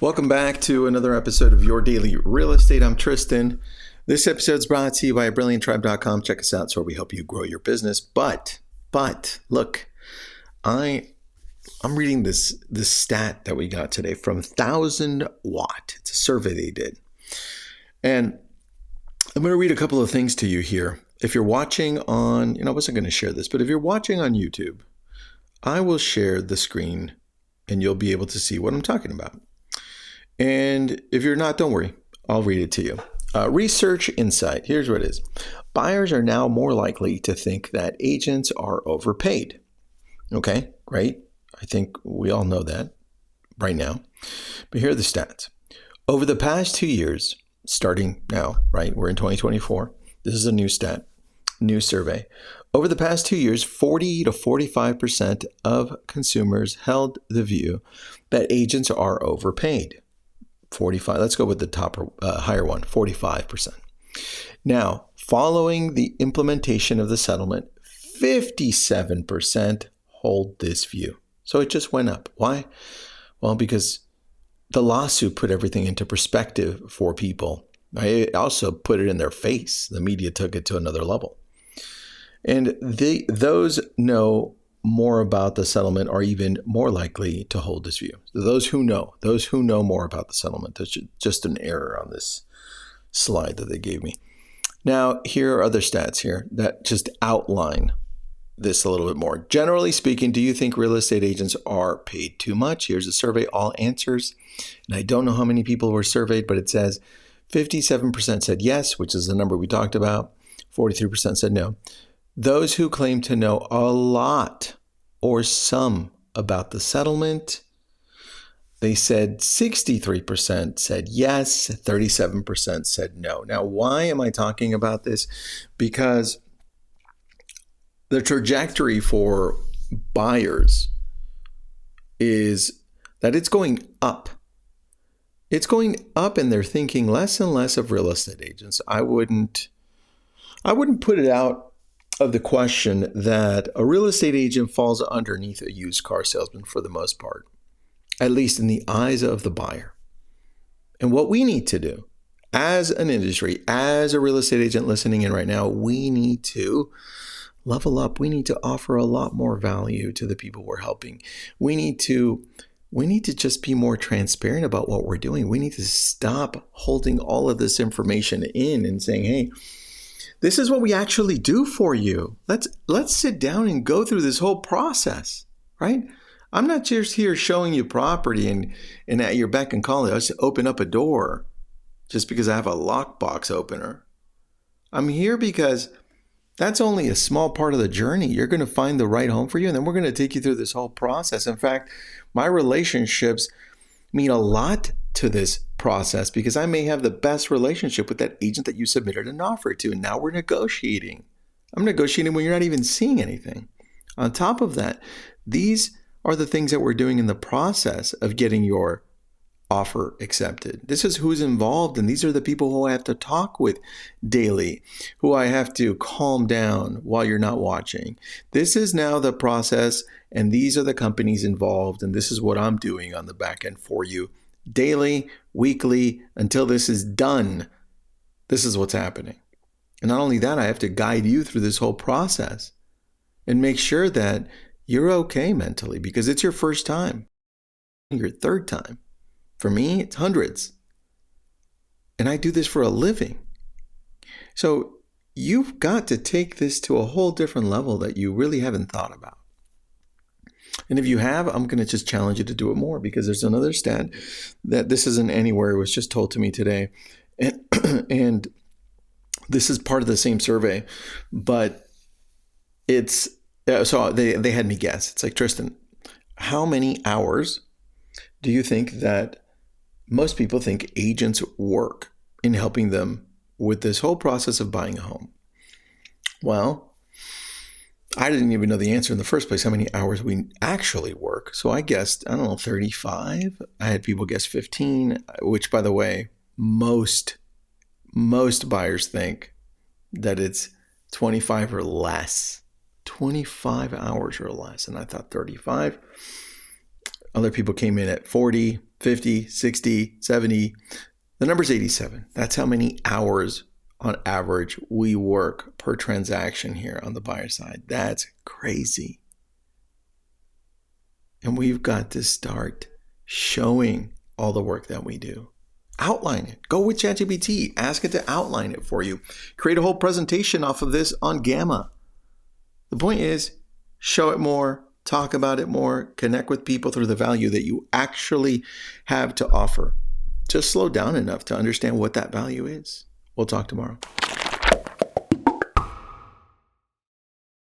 Welcome back to another episode of Your Daily Real Estate. I'm Tristan. This episode is brought to you by brillianttribe.com. Check us out. It's where we help you grow your business. But look, I'm reading this stat that we got today from 1000 Watt. It's a survey they did. And I'm going to read a couple of things to you here. If you're watching on, I wasn't going to share this, but if you're watching on YouTube, I will share the screen and you'll be able to see what I'm talking about. And if you're not, don't worry, I'll read it to you. Research insight. Here's what it is. Buyers are now more likely to think that agents are overpaid. Okay, great. I think we all know that right now. But here are the stats. Over the past 2 years, starting now, right? We're in 2024. This is a new stat, new survey. Over the past 2 years, 40 to 45% of consumers held the view that agents are overpaid. 45. Let's go with the top higher one, 45%. Now, following the implementation of the settlement, 57% hold this view. So it just went up. Why? Well, because the lawsuit put everything into perspective for people. It also put it in their face. The media took it to another level. And those know more about the settlement are even more likely to hold this view. So those who know more about the settlement. That's just an error on this slide that they gave me. Now, here are other stats here that just outline this a little bit more. Generally speaking, do you think real estate agents are paid too much? Here's a survey, all answers. And I don't know how many people were surveyed, but it says 57% said yes, which is the number we talked about. 43% said no. Those who claim to know a lot or some about the settlement, they said 63% said yes, 37% said no. Now, why am I talking about this? Because the trajectory for buyers is that it's going up. It's going up and they're thinking less and less of real estate agents. I wouldn't put it out of the question that a real estate agent falls underneath a used car salesman for the most part, at least in the eyes of the buyer. And what we need to do as an industry, as a real estate agent listening in right now, we need to level up. We need to offer a lot more value to the people we're helping. We need to just be more transparent about what we're doing. We need to stop holding all of this information in and saying, hey, this is what we actually do for you. Let's sit down and go through this whole process, right? I'm not just here showing you property and at your beck and call. I just open up a door just because I have a lockbox opener. I'm here because that's only a small part of the journey. You're going to find the right home for you, and then we're going to take you through this whole process. In fact, my relationships mean a lot to this process because I may have the best relationship with that agent that you submitted an offer to. And now we're negotiating. I'm negotiating when you're not even seeing anything. On top of that, these are the things that we're doing in the process of getting your offer accepted. This is who's involved, and these are the people who I have to talk with daily, who I have to calm down while you're not watching. This is now the process, and these are the companies involved, and this is what I'm doing on the back end for you. Daily, weekly, until this is done. This is what's happening. And not only that, I have to guide you through this whole process and make sure that you're okay mentally because it's your first time, your third time. For me, it's hundreds. And I do this for a living. So you've got to take this to a whole different level that you really haven't thought about. And if you have, I'm going to just challenge you to do it more because there's another stat that this isn't anywhere. It was just told to me today. And this is part of the same survey, but it's, so they had me guess. It's like, Tristan, how many hours do you think that most people think agents work in helping them with this whole process of buying a home? Well, I didn't even know the answer in the first place, how many hours we actually work. So I guessed, 35. I had people guess 15, which, by the way, most buyers think that it's 25 or less. 25 hours or less. And I thought 35. Other people came in at 40, 50, 60, 70. The number's 87. That's how many hours on average we work per transaction here on the buyer side. That's crazy. And we've got to start showing all the work that we do. Outline it. Go with ChatGPT. Ask it to outline it for you. Create a whole presentation off of this on Gamma. The point is, show it more, talk about it more, connect with people through the value that you actually have to offer. Just slow down enough to understand what that value is. We'll talk tomorrow.